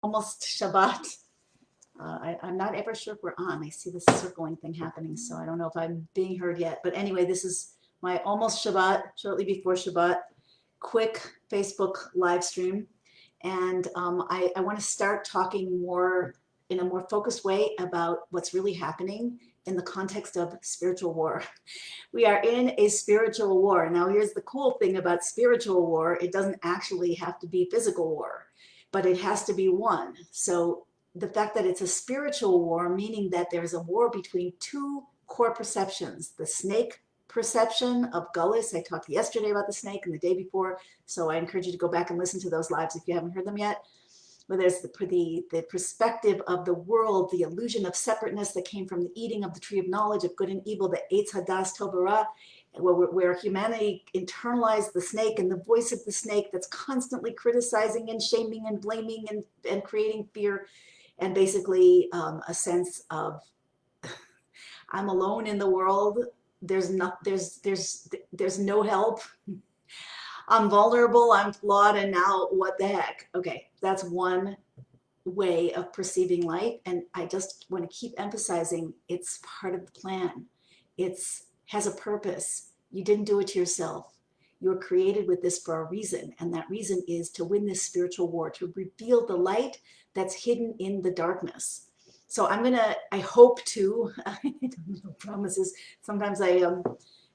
almost Shabbat. I'm not ever sure if we're on. I see this circling thing happening, so I don't know if I'm being heard yet. But anyway, this is my almost Shabbat, shortly before Shabbat, quick Facebook live stream. And I want to start talking more in a more focused way about what's really happening in the context of spiritual war. We are in a spiritual war. Now, here's the cool thing about spiritual war. It doesn't actually have to be physical war, but it has to be won. So the fact that it's a spiritual war, meaning that there's a war between two core perceptions, the snake perception of Gullus. I talked yesterday about the snake and the day before, so I encourage you to go back and listen to those lives if you haven't heard them yet. But there's the perspective of the world, the illusion of separateness that came from the eating of the tree of knowledge of good and evil, the Eitz Hadas Tov Ra, where humanity internalized the snake and the voice of the snake that's constantly criticizing and shaming and blaming and creating fear, and basically a sense of I'm alone in the world. There's no help. I'm vulnerable, I'm flawed, and now what the heck? Okay, that's one way of perceiving life, and I just want to keep emphasizing it's part of the plan. It's has a purpose. You didn't do it to yourself. You were created with this for a reason, and that reason is to win this spiritual war, to reveal the light that's hidden in the darkness. So I hope to, I don't know promises. Sometimes I have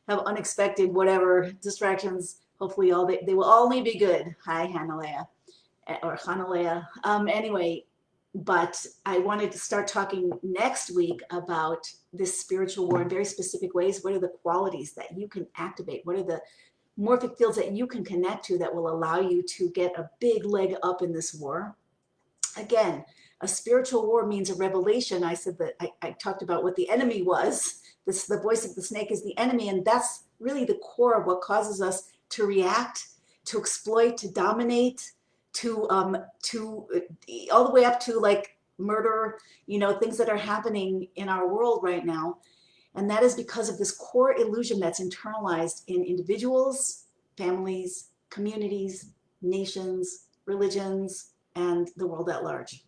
unexpected whatever distractions. Hopefully they will only be good. Hi, Hanalea, or Hanalea. Anyway, but I wanted to start talking next week about this spiritual war in very specific ways. What are the qualities that you can activate? What are the morphic fields that you can connect to that will allow you to get a big leg up in this war? Again, a spiritual war means a revelation. I said that I talked about what the enemy was. The voice of the snake is the enemy, and that's really the core of what causes us to react, to exploit, to dominate, to all the way up to like murder, things that are happening in our world right now. And that is because of this core illusion that's internalized in individuals, families, communities, nations, religions, and the world at large.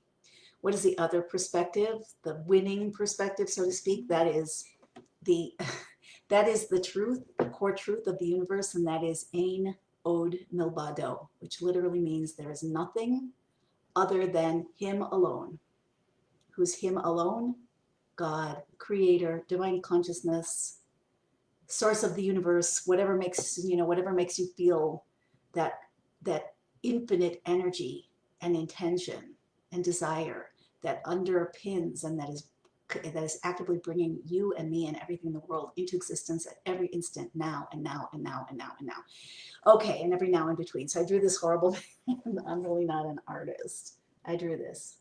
What is the other perspective? The winning perspective, so to speak. That is the truth, the core truth of the universe, and that is Ein Od Milbado, which literally means there is nothing other than Him alone. Who's Him alone? God, Creator, divine consciousness, source of the universe, whatever makes you feel that infinite energy and intention and desire that underpins and that is actively bringing you and me and everything in the world into existence at every instant, now and now and now and now and now. Okay, and every now in between. So I drew this horrible I'm really not an artist. I drew this.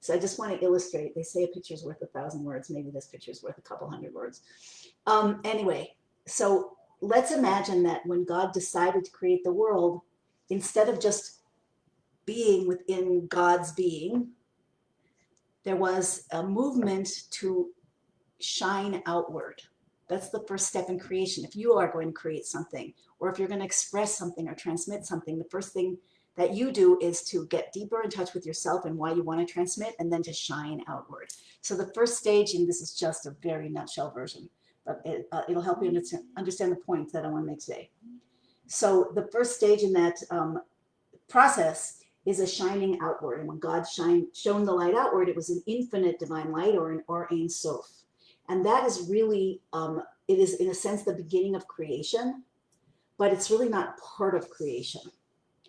So I just want to illustrate. They say a picture's worth 1,000 words. Maybe this picture's worth a couple hundred words. Anyway, so let's imagine that when God decided to create the world, instead of just being within God's being, there was a movement to shine outward. That's the first step in creation. If you are going to create something, or if you're going to express something or transmit something, the first thing that you do is to get deeper in touch with yourself and why you want to transmit, and then to shine outward. So the first stage, and this is just a very nutshell version, but it'll help you understand the points that I want to make today. So the first stage in that process is a shining outward. And when God shone the light outward, it was an infinite divine light, or an Ein Sof. And that is really, it is in a sense the beginning of creation, but it's really not part of creation.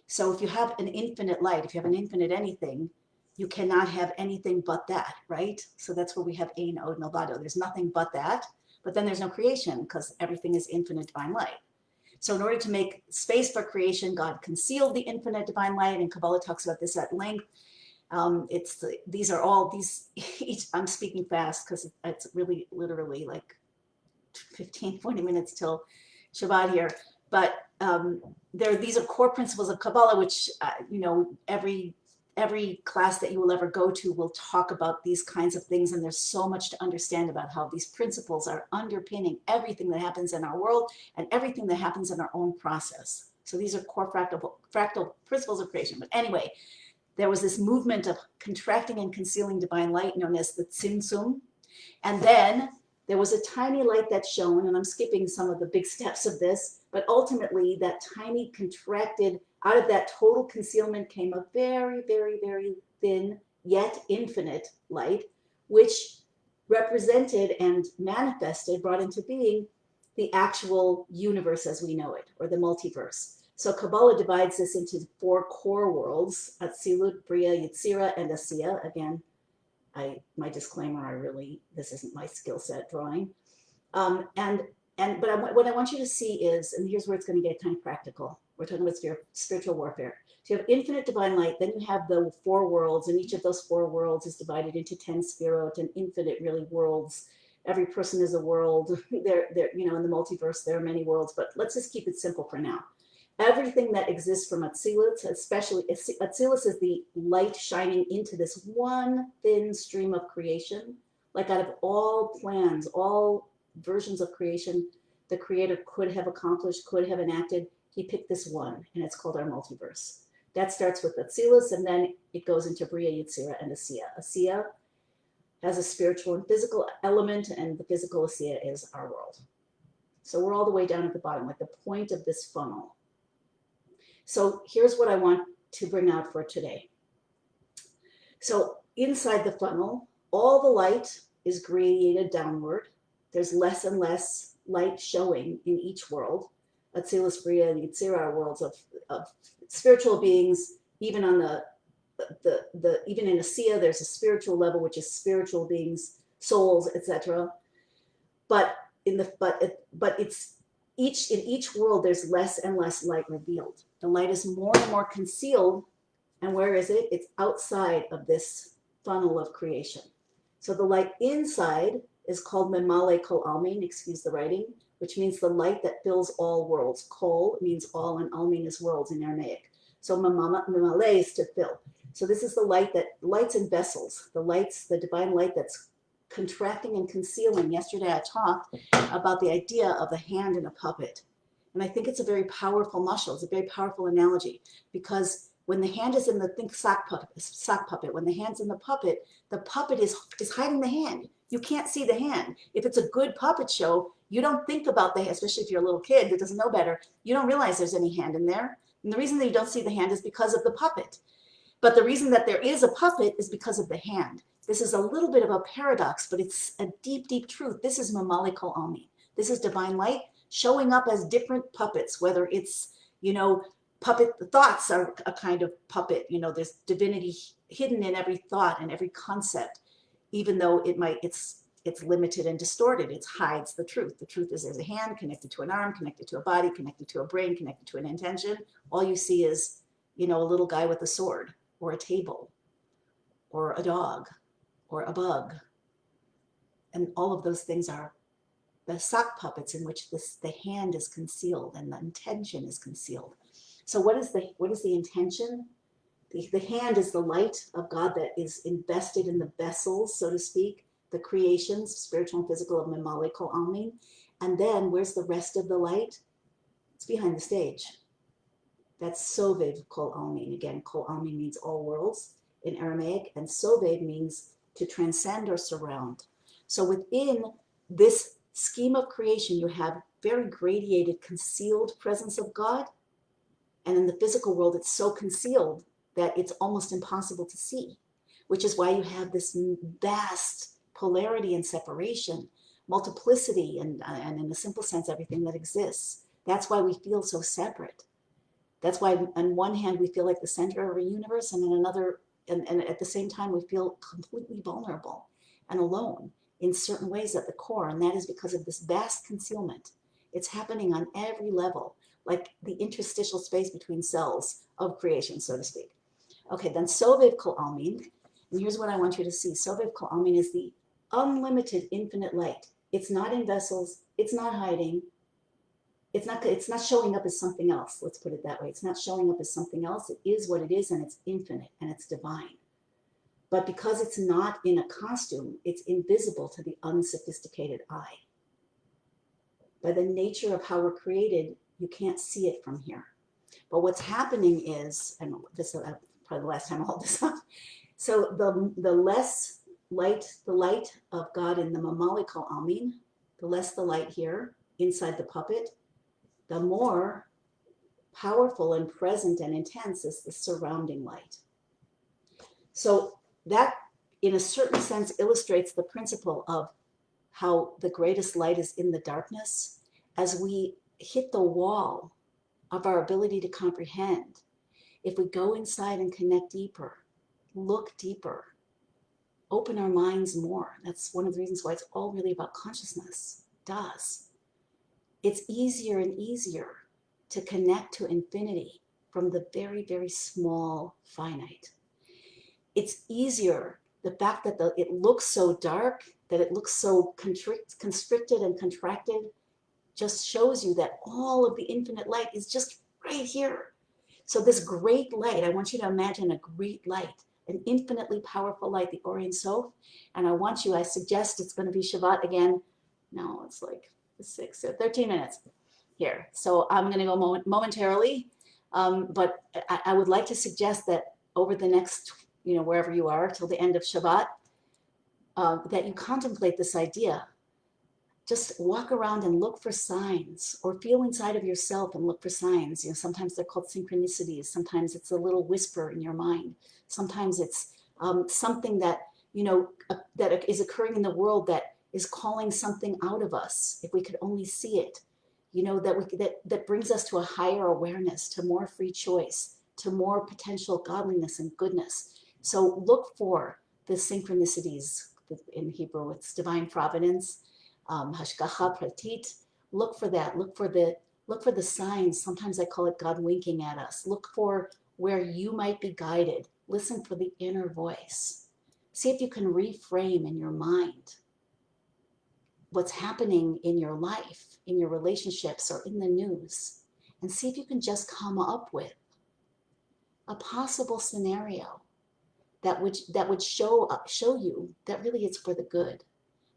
So if you have an infinite light, if you have an infinite anything, you cannot have anything but that, right? So that's where we have Ein Od Milbado. There's nothing but that, but then there's no creation because everything is infinite divine light. So in order to make space for creation, God concealed the infinite divine light, and Kabbalah talks about this at length. I'm speaking fast because it's really literally like 15, 20 minutes till Shabbat here. But these are core principles of Kabbalah, which, every class that you will ever go to will talk about these kinds of things. And there's so much to understand about how these principles are underpinning everything that happens in our world and everything that happens in our own process. So these are core fractal principles of creation. But anyway, there was this movement of contracting and concealing divine light known as the Tzimtzum. And then there was a tiny light that shone, and I'm skipping some of the big steps of this, but ultimately that tiny contracted, out of that total concealment came a very, very, very thin yet infinite light, which represented and manifested, brought into being the actual universe as we know it, or the multiverse. So Kabbalah divides this into 4 core worlds: Atzilut, Bria, Yetzira, and Asiya. Again, my disclaimer, this isn't my skill set drawing. But what I want you to see is, and here's where it's going to get kind of practical. We're talking about spiritual warfare. So you have infinite divine light, then you have the 4 worlds, and each of those 4 worlds is divided into 10 sphirot and infinite, really, worlds. Every person is a world. They're in the multiverse, there are many worlds, but let's just keep it simple for now. Everything that exists from Atzilus, especially Atzilus, is the light shining into this one thin stream of creation. Like out of all plans, all versions of creation the Creator could have accomplished, could have enacted, He picked this one, and it's called our multiverse. That starts with Atzilus, and then it goes into Bria, Yetzira, and Asiya. Asiya has a spiritual and physical element, and the physical Asiya is our world. So we're all the way down at the bottom, like the point of this funnel. So here's what I want to bring out for today. So inside the funnel, all the light is gradiated downward. There's less and less light showing in each world. Atzilus, Bria, and Yetzirah are worlds of spiritual beings. Even on even in Asiya, there's a spiritual level, which is spiritual beings, souls, etc. But in each world, there's less and less light revealed. The light is more and more concealed. And where is it? It's outside of this funnel of creation. So the light inside is called Memale Kol Almin, excuse the writing, which means the light that fills all worlds. Kol means all, and Almin is worlds in Aramaic. So Memale is to fill. So this is the light that lights in vessels, the divine light that's contracting and concealing. Yesterday I talked about the idea of the hand in a puppet. And I think it's a very powerful mashal. It's a very powerful analogy, because when the hand is in the sock puppet, when the hand's in the puppet is hiding the hand. You can't see the hand. If it's a good puppet show, you don't think about the hand, especially if you're a little kid that doesn't know better. You don't realize there's any hand in there. And the reason that you don't see the hand is because of the puppet. But the reason that there is a puppet is because of the hand. This is a little bit of a paradox, but it's a deep, deep truth. This is Mamali Kol Almi. This is divine light showing up as different puppets, whether it's, puppet thoughts are a kind of puppet. There's divinity hidden in every thought and every concept, even though it's limited and distorted. It hides the truth. The truth is there's a hand connected to an arm, connected to a body, connected to a brain, connected to an intention. All you see is, a little guy with a sword, or a table, or a dog, or a bug. And all of those things are the sock puppets in which the hand is concealed and the intention is concealed. So what is the intention? The hand is the light of God that is invested in the vessels, so to speak, the creations, spiritual and physical, of Memale Kol Almin. And then where's the rest of the light? It's behind the stage. That's Sovev Kol Almin. Again, Kol Almin means all worlds in Aramaic, and Sovev means to transcend or surround. So within this scheme of creation, you have very gradiated, concealed presence of God. And in the physical world, it's so concealed that it's almost impossible to see, which is why you have this vast polarity and separation, multiplicity, and in a simple sense, everything that exists. That's why we feel so separate. That's why on one hand, we feel like the center of our universe, and on another, and at the same time, we feel completely vulnerable and alone in certain ways at the core. And that is because of this vast concealment. It's happening on every level, like the interstitial space between cells of creation, so to speak. Okay, then Sovev Kol Almin, and here's what I want you to see. Sovev Kol Almin is the unlimited infinite light. It's not in vessels, it's not hiding, it's not showing up as something else, let's put it that way. It's not showing up as something else. It is what it is, and it's infinite, and it's divine. But because it's not in a costume, it's invisible to the unsophisticated eye. By the nature of how we're created, you can't see it from here. But what's happening is, and this probably the last time I'll hold this up. So the less light, the light of God in the Mamali Kol Almin, the less the light here inside the puppet, the more powerful and present and intense is the surrounding light. So that, in a certain sense, illustrates the principle of how the greatest light is in the darkness. As we hit the wall of our ability to comprehend, if we go inside and connect deeper, look deeper, open our minds more. That's one of the reasons why it's all really about consciousness. It's easier and easier to connect to infinity from the very, very small finite. It's easier, the fact that it looks so dark, that it looks so constricted and contracted, just shows you that all of the infinite light is just right here. So this great light, I want you to imagine a great light, an infinitely powerful light, the Orient Sof. And I suggest it's going to be Shabbat again. No, it's like 13 minutes here. So I'm going to go momentarily. But I would like to suggest that over the next, wherever you are, till the end of Shabbat, that you contemplate this idea. Just walk around and look for signs, or feel inside of yourself and look for signs. Sometimes they're called synchronicities. Sometimes it's a little whisper in your mind. Sometimes it's something that, that is occurring in the world that is calling something out of us. If we could only see it, that brings us to a higher awareness, to more free choice, to more potential godliness and goodness. So look for the synchronicities. In Hebrew, it's divine providence. Hashgacha pratit. Look for that. Look for the signs. Sometimes I call it God winking at us. Look for where you might be guided. Listen for the inner voice. See if you can reframe in your mind what's happening in your life, in your relationships, or in the news, and see if you can just come up with a possible scenario that would show you that really it's for the good.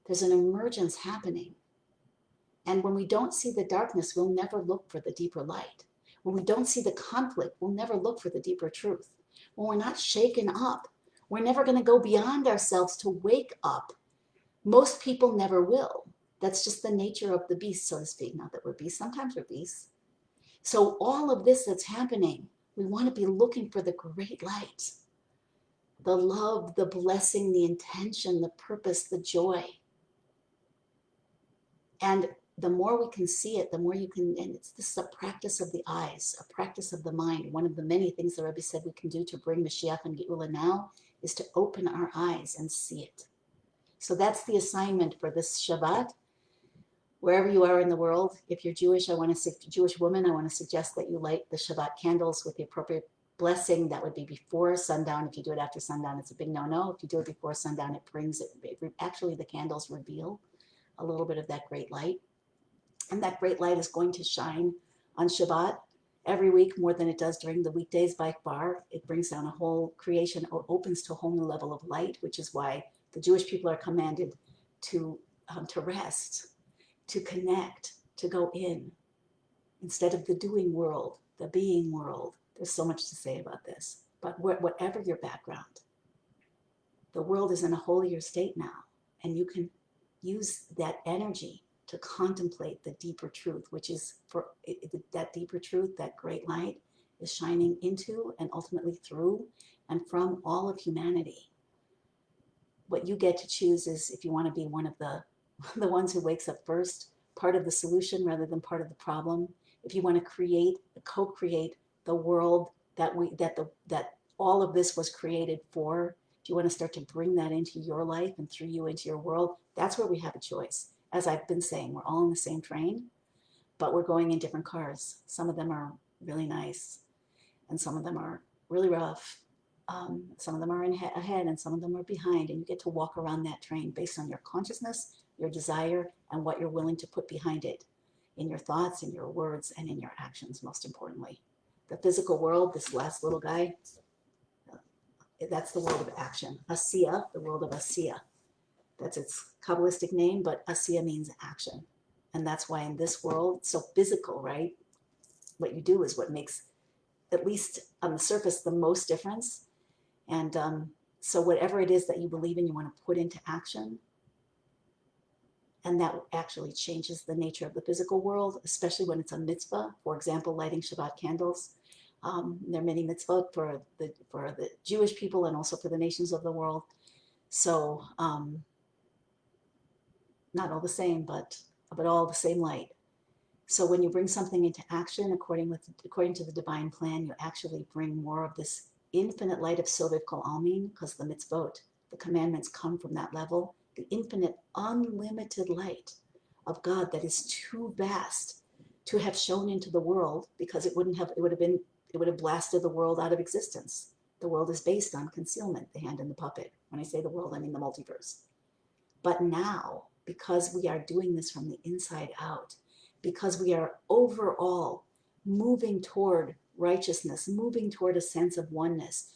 There's an emergence happening. And when we don't see the darkness, we'll never look for the deeper light. When we don't see the conflict, we'll never look for the deeper truth. When we're not shaken up, we're never going to go beyond ourselves to wake up. Most people never will. That's just the nature of the beast, so to speak. Not that we're beasts, sometimes we're beasts. So all of this that's happening, we want to be looking for the great light. The love, the blessing, the intention, the purpose, the joy. And the more we can see it, the more you can, and this is a practice of the eyes, a practice of the mind. One of the many things the Rebbe said we can do to bring Mashiach and Geula now is to open our eyes and see it. So that's the assignment for this Shabbat. Wherever you are in the world, if you're Jewish, Jewish woman, I want to suggest that you light the Shabbat candles with the appropriate blessing. That would be before sundown. If you do it after sundown, it's a big no-no. If you do it before sundown, actually the candles reveal a little bit of that great light. And that great light is going to shine on Shabbat every week more than it does during the weekdays by far. It brings down a whole creation, opens to a whole new level of light, which is why the Jewish people are commanded to rest, to connect, to go in, instead of the doing world, the being world. There's so much to say about this. But whatever your background, the world is in a holier state now, and you can use that energy to contemplate the deeper truth, which is that deeper truth, that great light is shining into and ultimately through and from all of humanity. What you get to choose is if you want to be one of the ones who wakes up first, part of the solution rather than part of the problem. If you want to co-create the world that all of this was created for, if you want to start to bring that into your life and through you into your world, that's where we have a choice. As I've been saying, we're all in the same train, but we're going in different cars. Some of them are really nice, and some of them are really rough. Some of them are ahead, and some of them are behind, and you get to walk around that train based on your consciousness, your desire, and what you're willing to put behind it in your thoughts, in your words, and in your actions, most importantly. The physical world, this last little guy, that's the world of action. Asiya, the world of Asiya. That's its Kabbalistic name, but Asiya means action. And that's why in this world, it's so physical, right? What you do is what makes at least on the surface, the most difference. And so whatever it is that you believe in, you want to put into action. And that actually changes the nature of the physical world, especially when it's a mitzvah. For example, lighting Shabbat candles. There are many mitzvot for the Jewish people and also for the nations of the world. So not all the same, but all the same light. So when you bring something into action according to the divine plan, you actually bring more of this infinite light of Sovev Kol Almin, because the mitzvot, the commandments, come from that level. The infinite, unlimited light of God that is too vast to have shown into the world, because it would have blasted the world out of existence. The world is based on concealment, the hand and the puppet. When I say the world, I mean the multiverse. But now, because we are doing this from the inside out, because we are overall moving toward righteousness, moving toward a sense of oneness,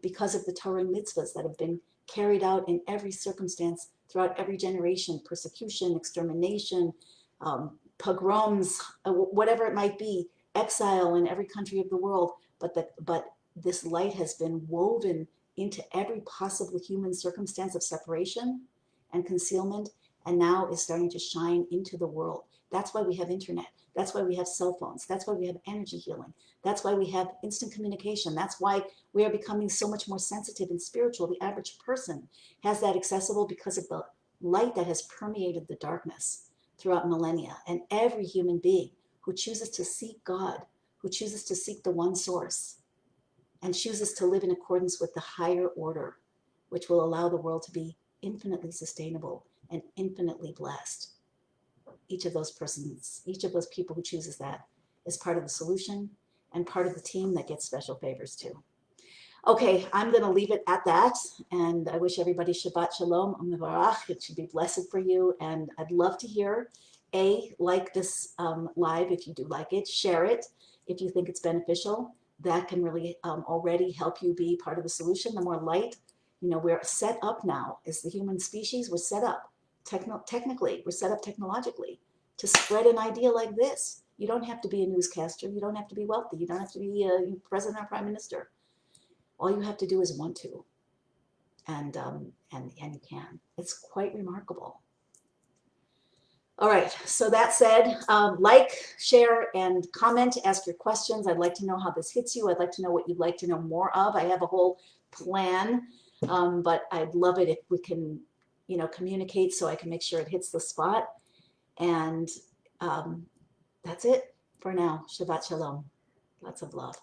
because of the Torah and mitzvahs that have been carried out in every circumstance throughout every generation, persecution, extermination, pogroms, whatever it might be, exile in every country of the world, but this light has been woven into every possible human circumstance of separation and concealment, and now is starting to shine into the world. That's why we have internet. That's why we have cell phones. That's why we have energy healing. That's why we have instant communication. That's why we are becoming so much more sensitive and spiritual. The average person has that accessible because of the light that has permeated the darkness throughout millennia. And every human being who chooses to seek God, who chooses to seek the one source, and chooses to live in accordance with the higher order, which will allow the world to be infinitely sustainable and infinitely blessed. Each of those persons, each of those people who chooses that is part of the solution and part of the team that gets special favors too. Okay, I'm going to leave it at that, and I wish everybody Shabbat Shalom, U'Mevarach. It should be blessed for you, and I'd love to hear, like this live if you do like it, share it if you think it's beneficial. That can really already help you be part of the solution. The more light, we're set up now as the human species, we're set up. Technically, we're set up technologically to spread an idea like this. You don't have to be a newscaster. You don't have to be wealthy. You don't have to be a president or prime minister. All you have to do is want to, and you can. It's quite remarkable. All right. So that said, like, share, and comment. Ask your questions. I'd like to know how this hits you. I'd like to know what you'd like to know more of. I have a whole plan, but I'd love it if we can communicate so I can make sure it hits the spot. And that's it for now. Shabbat Shalom. Lots of love.